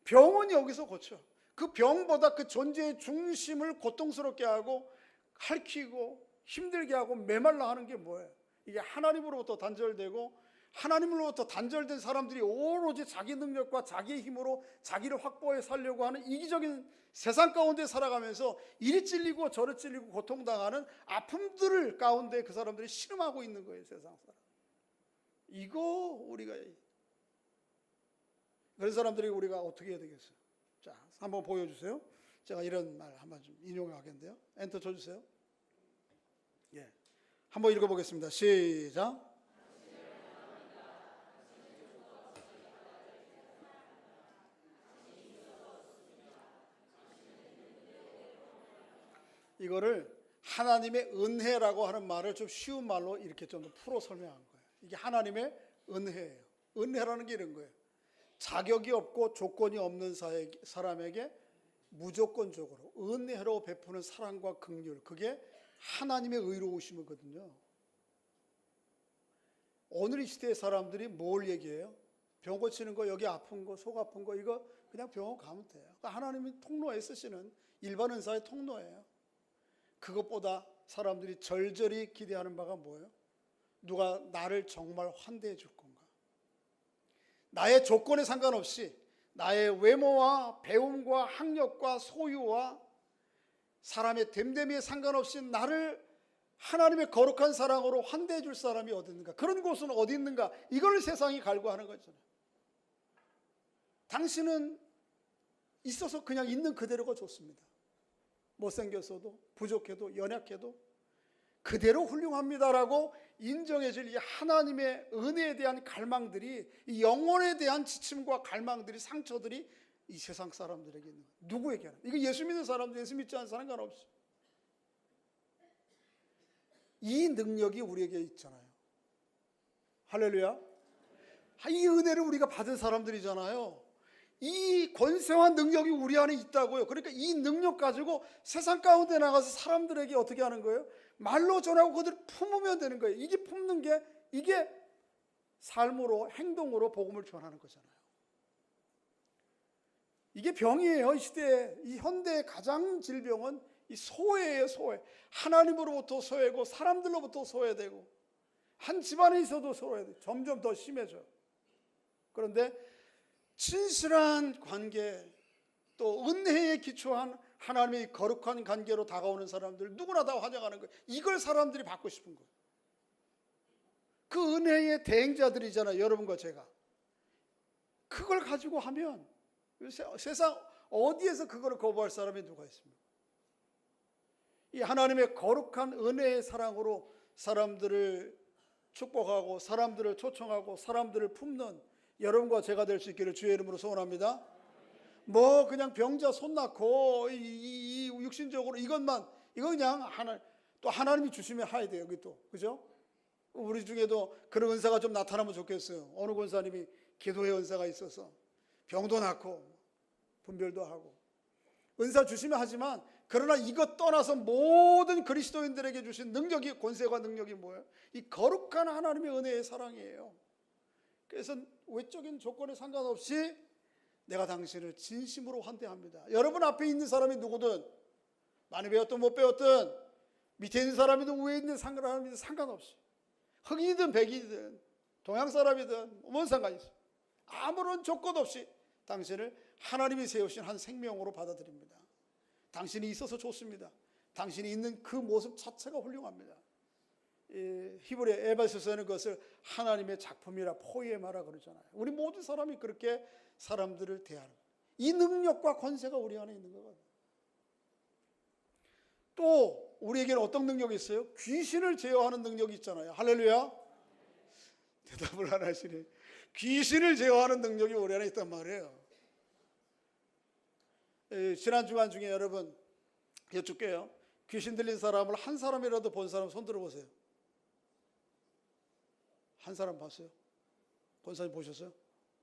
A: 병은 여기서 고쳐. 그 병보다 그 존재의 중심을 고통스럽게 하고 핥히고 힘들게 하고 메말라 하는 게 뭐예요? 이게 하나님으로부터 단절되고, 하나님으로부터 단절된 사람들이 오로지 자기 능력과 자기의 힘으로 자기를 확보해 살려고 하는 이기적인 세상 가운데 살아가면서 이리 찔리고 저리 찔리고 고통당하는 아픔들 가운데 그 사람들이 신음하고 있는 거예요. 세상 사람. 이거 우리가, 그런 사람들이 우리가 어떻게 해야 되겠어요? 자, 한번 보여주세요. 제가 이런 말 한번 좀 인용하겠는데요. 엔터 쳐주세요. 예, 한번 읽어보겠습니다. 시작. 이거를 하나님의 은혜라고 하는 말을 좀 쉬운 말로 이렇게 좀 풀어 설명한 거예요. 이게 하나님의 은혜예요. 은혜라는 게 이런 거예요. 자격이 없고 조건이 없는 사람에게 무조건적으로 은혜로 베푸는 사랑과 긍휼, 그게 하나님의 의로우심이거든요. 오늘 이 시대의 사람들이 뭘 얘기해요? 병 고치는 거, 여기 아픈 거, 속 아픈 거, 이거 그냥 병원 가면 돼요. 하나님이 통로에 쓰시는 일반 은사의 통로예요. 그것보다 사람들이 절절히 기대하는 바가 뭐예요? 누가 나를 정말 환대해 줄 건가? 나의 조건에 상관없이, 나의 외모와 배움과 학력과 소유와 사람의 됨됨이에 상관없이 나를 하나님의 거룩한 사랑으로 환대해 줄 사람이 어디 있는가? 그런 곳은 어디 있는가? 이걸 세상이 갈구하는 거잖아요. 당신은 있어서 그냥 있는 그대로가 좋습니다. 못생겼어도, 부족해도, 연약해도 그대로 훌륭합니다라고 인정해줄 이 하나님의 은혜에 대한 갈망들이, 이 영혼에 대한 지침과 갈망들이, 상처들이 이 세상 사람들에게 있는 거예요. 누구에게나. 이거 예수 믿는 사람도 예수 믿지 않는 사람 상관없이. 이 능력이 우리에게 있잖아요. 할렐루야. 이 은혜를 우리가 받은 사람들이잖아요. 이 권세와 능력이 우리 안에 있다고요. 그러니까 이 능력 가지고 세상 가운데 나가서 사람들에게 어떻게 하는 거예요? 말로 전하고 그들을 품으면 되는 거예요. 이게 품는 게, 이게 삶으로, 행동으로 복음을 전하는 거잖아요. 이게 병이에요. 이 시대에, 이 현대의 가장 질병은 이 소외예요. 소외. 하나님으로부터 소외고 사람들로부터 소외되고, 한 집안에 있어도 소외돼. 점점 더 심해져요. 그런데 진실한 관계, 또 은혜에 기초한 하나님의 거룩한 관계로 다가오는 사람들 누구나 다 환영하는 거예요. 이걸 사람들이 받고 싶은 거예요. 그 은혜의 대행자들이잖아요. 여러분과 제가. 그걸 가지고 하면 세상 어디에서 그걸 거부할 사람이 누가 있습니까? 이 하나님의 거룩한 은혜의 사랑으로 사람들을 축복하고 사람들을 초청하고 사람들을 품는 여러분과 제가 될 수 있기를 주의 이름으로 소원합니다. 뭐 그냥 병자 손 낳고 이 육신적으로 이것만, 이거 그냥 또 하나님이 주시면 해야 돼요. 여기 또, 그죠? 우리 중에도 그런 은사가 좀 나타나면 좋겠어요. 어느 권사님이 기도의 은사가 있어서 병도 낫고 분별도 하고 은사 주시면 하지만, 그러나 이것 떠나서 모든 그리스도인들에게 주신 능력이, 권세와 능력이 뭐예요? 이 거룩한 하나님의 은혜의 사랑이에요. 그래서 외적인 조건에 상관없이 내가 당신을 진심으로 환대합니다. 여러분 앞에 있는 사람이 누구든, 많이 배웠든 못 배웠든, 밑에 있는 사람이든 위에 있는 사람이든 상관없이, 흑인이든 백인이든 동양 사람이든 뭔 상관이 있어요. 아무런 조건 없이 당신을 하나님이 세우신 한 생명으로 받아들입니다. 당신이 있어서 좋습니다. 당신이 있는 그 모습 자체가 훌륭합니다. 히브리 에베소서에는 그것을 하나님의 작품이라 포이에마라 그러잖아요. 우리 모든 사람이 그렇게 사람들을 대하는, 이 능력과 권세가 우리 안에 있는 거거든요. 또 우리에게는 어떤 능력이 있어요? 귀신을 제어하는 능력이 있잖아요. 할렐루야. 대답을 안 하시네. 귀신을 제어하는 능력이 우리 안에 있단 말이에요. 지난 주간 중에 여러분 여쭙게요. 귀신 들린 사람을 한 사람이라도 본 사람 손 들어보세요. 한 사람 봤어요? 권사님 보셨어요?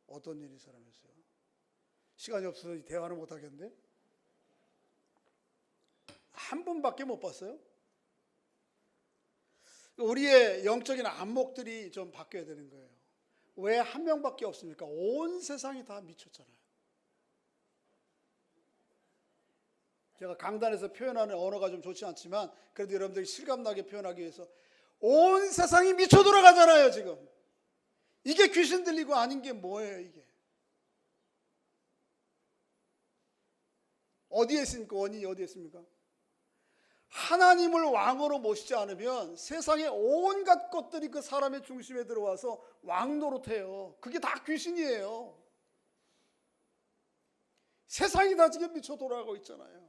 A: 어떤 일이 사람이었어요? 시간이 없어서 대화는 못 하겠는데, 한 분밖에 못 봤어요. 우리의 영적인 안목들이 좀 바뀌어야 되는 거예요. 왜 한 명밖에 없습니까? 온 세상이 다 미쳤잖아요. 제가 강단에서 표현하는 언어가 좀 좋지 않지만 그래도 여러분들이 실감나게 표현하기 위해서, 온 세상이 미쳐 돌아가잖아요 지금. 이게 귀신 들리고 아닌 게 뭐예요 이게? 어디에 있습니까? 원인이 어디에 있습니까? 하나님을 왕으로 모시지 않으면 세상의 온갖 것들이 그 사람의 중심에 들어와서 왕 노릇해요. 그게 다 귀신이에요. 세상이 다 지금 미쳐 돌아가고 있잖아요.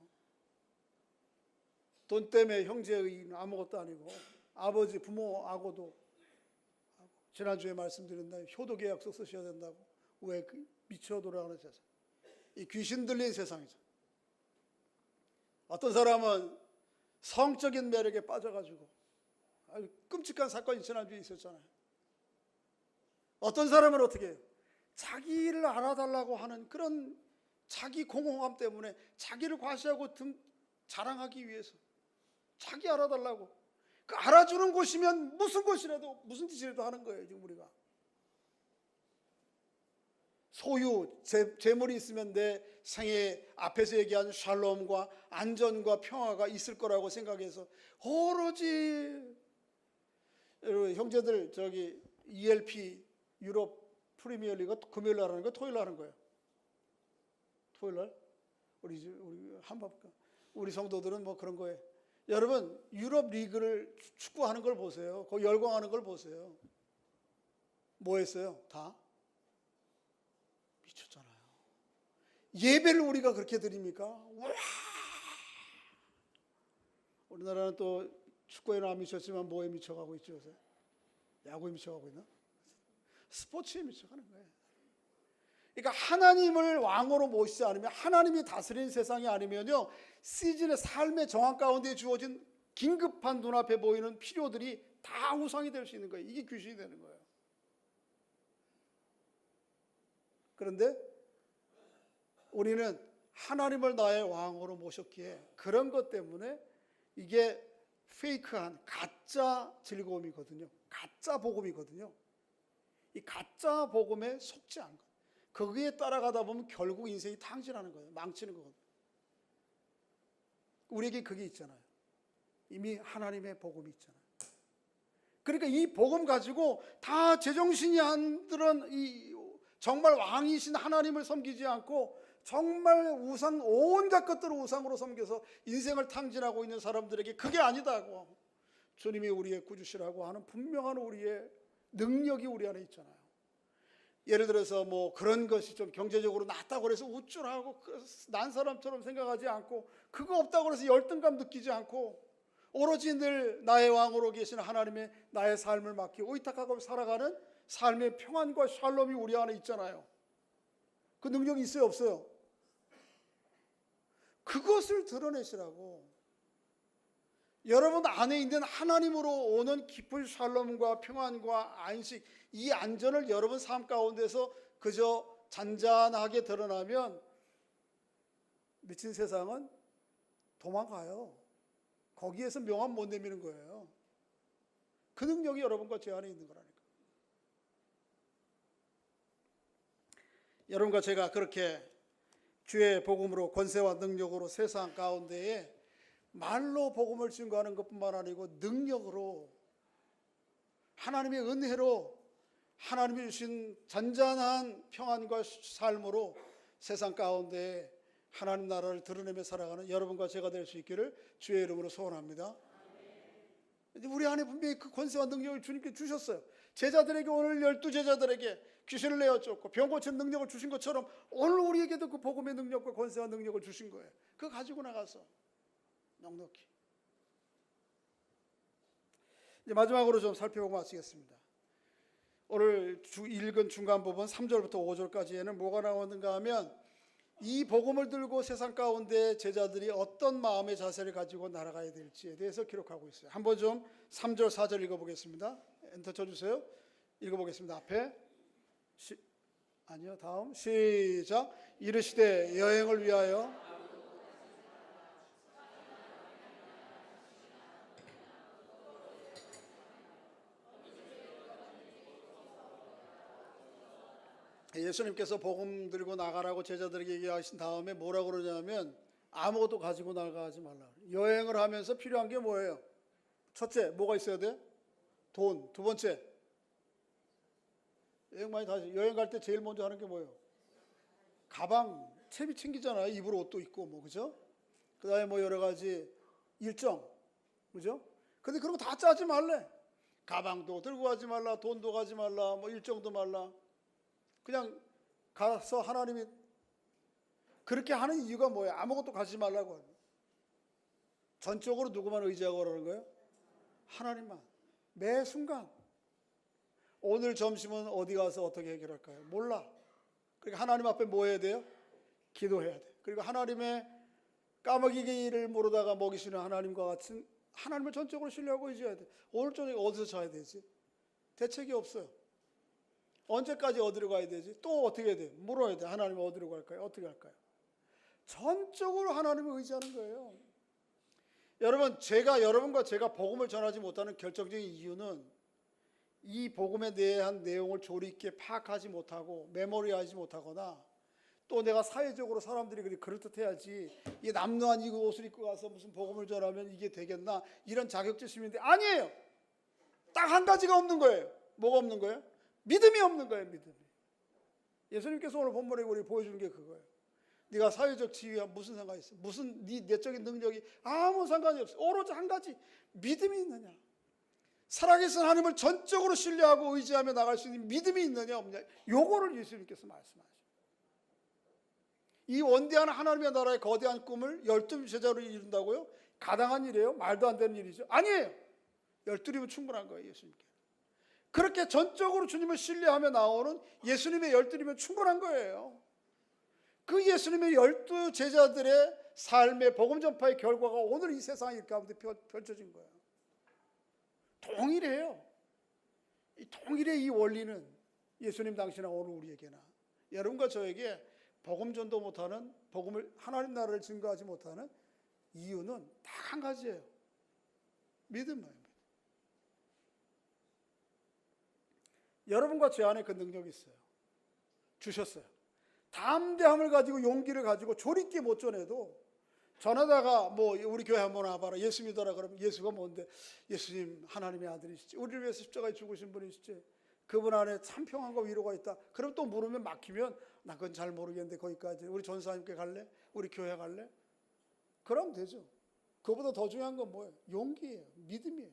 A: 돈 때문에 형제의 아무것도 아니고, 아버지 부모하고도, 지난주에 말씀드린 대로 효도계약서 쓰셔야 된다고. 왜? 미쳐 돌아가는 세상, 이 귀신 들린 세상이죠. 어떤 사람은 성적인 매력에 빠져가지고 아주 끔찍한 사건이 지난주에 있었잖아요. 어떤 사람은 어떻게 해요? 자기를 알아달라고 하는 그런 자기 공허함 때문에 자기를 과시하고 자랑하기 위해서 자기 알아달라고, 그 알아주는 곳이면 무슨 곳이라도 무슨 짓이라도 하는 거예요. 지금 우리가 소유, 재물이 있으면 내 생애 앞에서 얘기한 샬롬과 안전과 평화가 있을 거라고 생각해서 오로지, 여러분 형제들 저기 ELP 유럽 프리미어리가 금요일 날 하는 거, 토요일 날 하는 거예요. 토요일 날 우리 한밥가 우리 성도들은 뭐 그런 거예요. 여러분 유럽 리그를 축구하는 걸 보세요. 거기 열광하는 걸 보세요. 뭐 했어요? 다 미쳤잖아요. 예배를 우리가 그렇게 드립니까? 와! 우리나라는 또 축구에는 안 미쳤지만 뭐에 미쳐가고 있죠 요새? 야구에 미쳐가고 있나? 스포츠에 미쳐가는 거예요. 그러니까 하나님을 왕으로 모시지 않으면, 하나님이 다스리는 세상이 아니면요, 시즌의 삶의 정황 가운데 주어진 긴급한 눈앞에 보이는 필요들이 다 우상이 될 수 있는 거예요. 이게 귀신이 되는 거예요. 그런데 우리는 하나님을 나의 왕으로 모셨기에 그런 것 때문에 이게 페이크한 가짜 즐거움이거든요. 가짜 복음이거든요. 이 가짜 복음에 속지 않은 거예요. 거기에 따라가다 보면 결국 인생이 탕진하는 거예요. 망치는 거거든요. 우리에게 그게 있잖아요. 이미 하나님의 복음이 있잖아요. 그러니까 이 복음 가지고 다 제정신이 안 들은 이 정말 왕이신 하나님을 섬기지 않고 정말 우상, 온갖 것들을 우상으로 섬겨서 인생을 탕진하고 있는 사람들에게 그게 아니다고, 주님이 우리의 구주시라고 하는 분명한 우리의 능력이 우리 안에 있잖아요. 예를 들어서 뭐 그런 것이 좀 경제적으로 낫다고 해서 우쭐하고 난 사람처럼 생각하지 않고, 그거 없다고 해서 열등감 느끼지 않고, 오로지 늘 나의 왕으로 계신 하나님의 나의 삶을 맡기고 의탁하고 살아가는 삶의 평안과 샬롬이 우리 안에 있잖아요. 그 능력이 있어요, 없어요? 그것을 드러내시라고. 여러분 안에 있는 하나님으로 오는 깊은 샬롬과 평안과 안식, 이 안전을 여러분 삶 가운데서 그저 잔잔하게 드러나면 미친 세상은 도망가요. 거기에서 명함 못 내미는 거예요. 그 능력이 여러분과 제 안에 있는 거라니까. 여러분과 제가 그렇게 주의 복음으로 권세와 능력으로 세상 가운데에 말로 복음을 증거하는 것뿐만 아니고 능력으로, 하나님의 은혜로, 하나님이 주신 잔잔한 평안과 삶으로 세상 가운데 하나님 나라를 드러내며 살아가는 여러분과 제가 될 수 있기를 주의 이름으로 소원합니다. 우리 안에 분명히 그 권세와 능력을 주님께 주셨어요. 제자들에게, 오늘 12제자들에게 귀신을 내어쫓고 병 고치는 능력을 주신 것처럼 오늘 우리에게도 그 복음의 능력과 권세와 능력을 주신 거예요. 그거 가지고 나가서 넉넉히. 이제 마지막으로 좀 살펴보고 마치겠습니다. 오늘 읽은 중간 부분 3절부터 5절까지에는 뭐가 나오는가 하면, 이 복음을 들고 세상 가운데 제자들이 어떤 마음의 자세를 가지고 날아가야 될지에 대해서 기록하고 있어요. 한번 좀 3절 4절 읽어보겠습니다. 엔터 쳐주세요. 읽어보겠습니다. 앞에 다음 시작. 이르시되 여행을 위하여 예수님께서 복음 들고 나가라고 제자들에게 얘기하신 다음에 뭐라고 그러냐면, 아무것도 가지고 나가지 말라. 여행을 하면서 필요한 게 뭐예요? 첫째, 뭐가 있어야 돼? 돈. 두 번째, 여행 갈 때 제일 먼저 하는 게 뭐예요? 가방, 채비 챙기잖아요. 입을 옷도 있고 뭐, 그죠? 그 다음에 뭐 여러 가지 일정, 그죠? 근데 그런 거 다 짜지 말래. 가방도 들고 가지 말라, 돈도 가지 말라, 뭐 일정도 말라. 그냥 가서 하나님이 그렇게 하는 이유가 뭐예요? 아무것도 가지 말라고 하는. 전적으로 누구만 의지하고 그러는 거예요? 하나님만. 매 순간. 오늘 점심은 어디 가서 어떻게 해결할까요? 몰라. 그러니까 하나님 앞에 뭐 해야 돼요? 기도해야 돼. 그리고 하나님의 까마귀를 모르다가 먹이시는 하나님과 같은 하나님을 전적으로 신뢰하고 의지해야 돼. 오늘 저녁에 어디서 자야 되지? 대책이 없어요. 언제까지 어디로 가야 되지? 또 어떻게 해야 돼? 물어야 돼. 하나님 어디로 갈까요? 어떻게 할까요? 전적으로 하나님을 의지하는 거예요. 여러분, 여러분과 제가 복음을 전하지 못하는 결정적인 이유는 이 복음에 대한 내용을 조리 있게 파악하지 못하고 메모리하지 못하거나, 또 내가 사회적으로 사람들이 그럴듯해야지 이 남루한 이 옷을 입고 가서 무슨 복음을 전하면 이게 되겠나, 이런 자격지심인데 아니에요. 딱 한 가지가 없는 거예요. 뭐가 없는 거예요? 믿음이 없는 거예요. 믿음이. 예수님께서 오늘 본문에 우리 보여주는 게 그거예요. 네가 사회적 지위와 무슨 상관이 있어? 무슨 네 내적인 능력이 아무 상관이 없어. 오로지 한 가지, 믿음이 있느냐. 살아계신 하나님을 전적으로 신뢰하고 의지하며 나갈 수 있는 믿음이 있느냐 없느냐, 요거를 예수님께서 말씀하시죠. 이 원대한 하나님의 나라의 거대한 꿈을 12제자로 이룬다고요? 가당한 일이에요? 말도 안 되는 일이죠? 아니에요. 12이면 충분한 거예요. 예수님께. 그렇게 전적으로 주님을 신뢰하며 나오는 예수님의 12이면 충분한 거예요. 그 예수님의 12제자들의 삶의 복음 전파의 결과가 오늘 이 세상 일 가운데 펼쳐진 거예요. 동일해요. 이 동일의 이 원리는 예수님 당시나 오늘 우리에게나 여러분과 저에게 복음 전도 못하는, 복음을 하나님 나라를 증거하지 못하는 이유는 딱 한 가지예요. 믿음이에요. 여러분과 제 안에 그 능력이 있어요. 주셨어요. 담대함을 가지고 용기를 가지고 조리끼 못 전해도 전하다가 뭐 우리 교회 한번 와봐라, 예수 믿어라 그러면 예수가 뭔데? 예수님 하나님의 아들이시지, 우리를 위해서 십자가에 죽으신 분이시지, 그분 안에 참평함과 위로가 있다. 그럼 또 물으면 막히면 나 그건 잘 모르겠는데 거기까지 우리 전사님께 갈래? 우리 교회 갈래? 그럼 되죠. 그보다 더 중요한 건 뭐예요? 용기예요. 믿음이에요.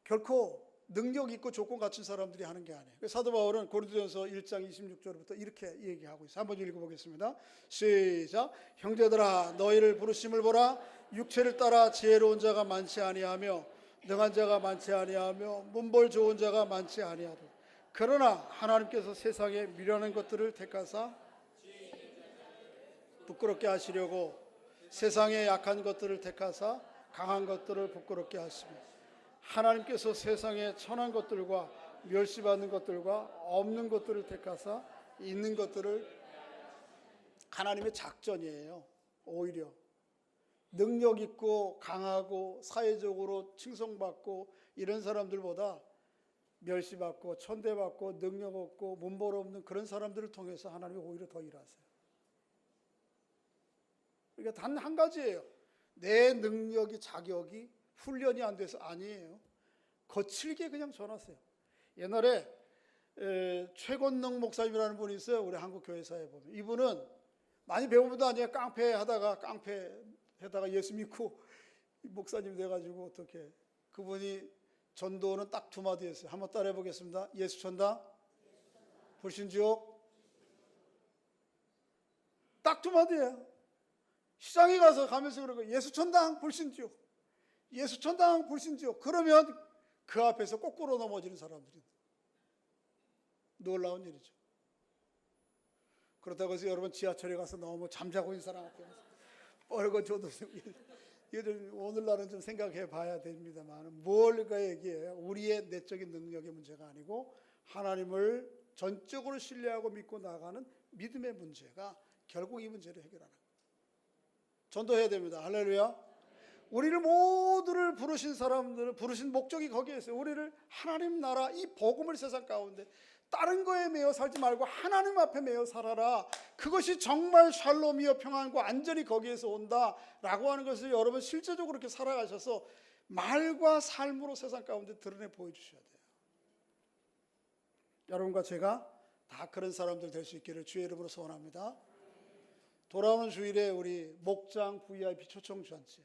A: 결코 능력 있고 조건 갖춘 사람들이 하는 게 아니에요. 사도 바울은 고린도전서 1장 26절부터 이렇게 얘기하고 있어요. 한번 읽어보겠습니다. 시작. 형제들아 너희를 부르심을 보라. 육체를 따라 지혜로운 자가 많지 아니하며 능한 자가 많지 아니하며 문벌 좋은 자가 많지 아니하되 그러나 하나님께서 세상에 미련한 것들을 택하사 부끄럽게 하시려고 세상에 약한 것들을 택하사 강한 것들을 부끄럽게 하시며 하나님께서 세상에 천한 것들과 멸시받는 것들과 없는 것들을 택하사 있는 것들을, 하나님의 작전이에요. 오히려 능력 있고 강하고 사회적으로 칭송받고 이런 사람들보다 멸시받고 천대받고 능력 없고 문벌 없는 그런 사람들을 통해서 하나님이 오히려 더 일하세요. 그러니까 단 한 가지예요. 내 능력이, 자격이 훈련이 안 돼서 아니에요. 거칠게 그냥 전하세요. 옛날에 최건능 목사님이라는 분이 있어요. 우리 한국 교회사에 보면. 이분은 많이 배운 분도 아니에요. 깡패하다가 예수 믿고 목사님 돼가지고 어떻게, 그분이 전도는 딱 두 마디 했어요. 한번 따라해 보겠습니다. 예수 천당, 불신지옥. 딱 두 마디예요. 시장에 가서 가면서 그러고 예수 천당, 불신지옥. 예수 천당, 불신지옥. 그러면 그 앞에서 거꾸로 넘어지는 사람들이 놀라운 일이죠. 그렇다고 해서 여러분 지하철에 가서 너무 잠자고 있는 사람 앞에 뻘거 줘도 이걸 오늘날은 좀 생각해 봐야 됩니다만, 뭘까 얘기해요? 우리의 내적인 능력의 문제가 아니고 하나님을 전적으로 신뢰하고 믿고 나가는 믿음의 문제가 결국 이 문제를 해결하는 거예요. 전도해야 됩니다. 할렐루야. 우리를 모두를 부르신 사람들은, 부르신 목적이 거기에 있어요. 우리를 하나님 나라, 이 복음을 세상 가운데 다른 거에 매여 살지 말고 하나님 앞에 매여 살아라. 그것이 정말 샬롬이요 평안과 안전이 거기에서 온다라고 하는 것을 여러분 실제적으로 그렇게 살아가셔서 말과 삶으로 세상 가운데 드러내 보여주셔야 돼요. 여러분과 제가 다 그런 사람들 될 수 있기를 주의 이름으로 소원합니다. 돌아오는 주일에 우리 목장 VIP 초청 잔치,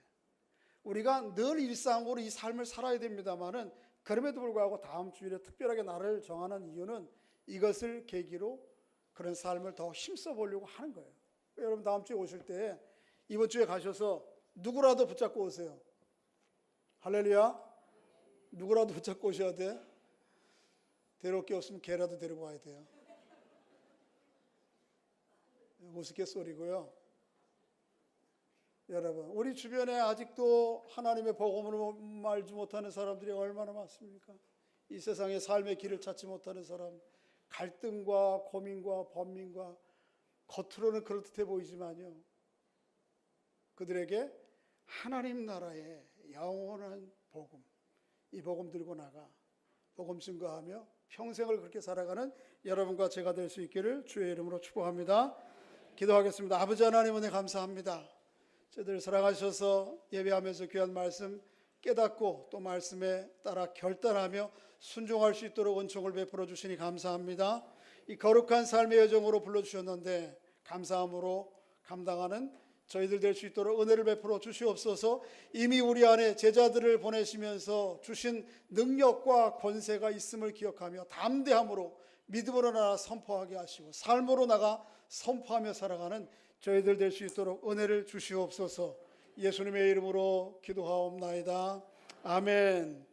A: 우리가 늘 일상으로 이 삶을 살아야 됩니다만은, 그럼에도 불구하고 다음 주일에 특별하게 날을 정하는 이유는 이것을 계기로 그런 삶을 더 힘써 보려고 하는 거예요. 여러분 다음 주에 오실 때 이번 주에 가셔서 누구라도 붙잡고 오세요. 할렐루야. 누구라도 붙잡고 오셔야 돼. 데려올 게 없으면 개라도 데리고 와야 돼요. 우스갯소리고요. 여러분, 우리 주변에 아직도 하나님의 복음으로 말지 못하는 사람들이 얼마나 많습니까? 이 세상에 삶의 길을 찾지 못하는 사람, 갈등과 고민과 번민과, 겉으로는 그럴듯해 보이지만요, 그들에게 하나님 나라의 영원한 복음, 이 복음 들고 나가 복음 증거하며 평생을 그렇게 살아가는 여러분과 제가 될 수 있기를 주의 이름으로 축복합니다. 기도하겠습니다. 아버지 하나님, 은혜 감사합니다. 저희들 사랑하셔서 예배하면서 귀한 말씀 깨닫고 또 말씀에 따라 결단하며 순종할 수 있도록 은총을 베풀어 주시니 감사합니다. 이 거룩한 삶의 여정으로 불러주셨는데 감사함으로 감당하는 저희들 될 수 있도록 은혜를 베풀어 주시옵소서. 이미 우리 안에 제자들을 보내시면서 주신 능력과 권세가 있음을 기억하며 담대함으로 믿음으로 나가 선포하게 하시고 삶으로 나가 선포하며 살아가는 저희들 될 수 있도록 은혜를 주시옵소서. 예수님의 이름으로 기도하옵나이다. 아멘.